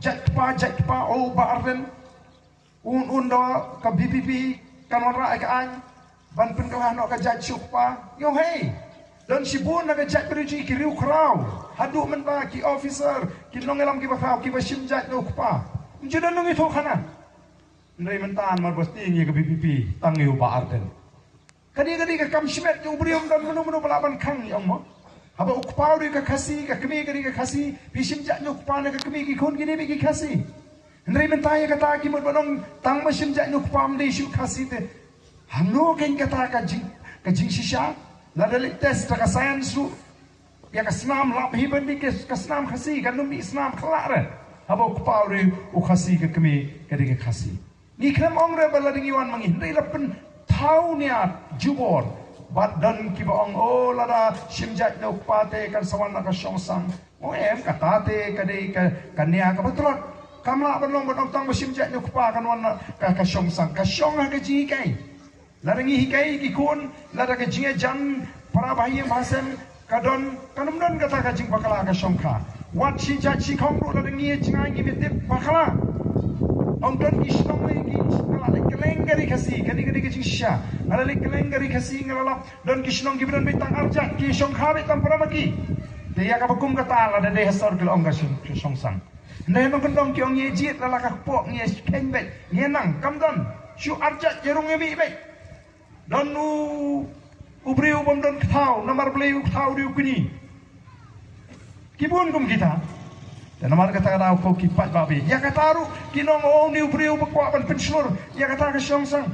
Jat pa o baarden un do ka BPP kanora ka an ban pen ka no ka jat chuk pa yo hey dan sibun na ka jat periji ki riu kraw hadu men ba ki officer ki nongelam ki ba kraw ki ba sim jat no pa judan nong itu khana ndai mentan mar basti ni ka BPP tangiu baarden kadi ka kam shimet yo briom dan menu balaban khang ni ong mo haba ukpau di ka khasi ka kemi ka khasi bisim jat no pa na ka kemi ki khon ki ni ki khasi ndai mentai ka ta ki mo banong tang ma sim jat no pa mde shu khasi te hamno ken ka ta ka jing shisha la dali test ka science su ya ka snam lap hi ban di ka snam khasi ka num islam khala haba ukpau di u khasi ka kemi ka khasi ni kram ong re bala ding iwan mangi ndai lapen thau nia jubor bat dan ki ba ong o lada simjat no pate kan sawan na ka songsang o em ka tate ka dei ka nia ka betrot kamla ban long ban tang simjat no pa kan wan ka songsang ka song ka ji kai larangi hikai ki kun lada ka jinga jan para bahye masem kadon kanum don kata ka jing bakala ka songkha wat si jat si khong ro larangi jinga gi metip bakala ong don ki song ki kelengari kasi kadi kisha ala kelengari kasi ngalala don kisnong gibran bitang arjat ki song khabe tam paramaki dia ka bakum kata ala de hasor kel ong ka song sang ndai no kendong ki ong ye jit ala ka pok nge keng bet ngenang kam don shu arjat jerung ebi bet don ubriu bom don thau namar bleu thau riu kini kibun kum kita dan nomor kata kau kipat babi ya kata ru kinong ong ni ubriu bakwa ban penslur ya kata ka song sang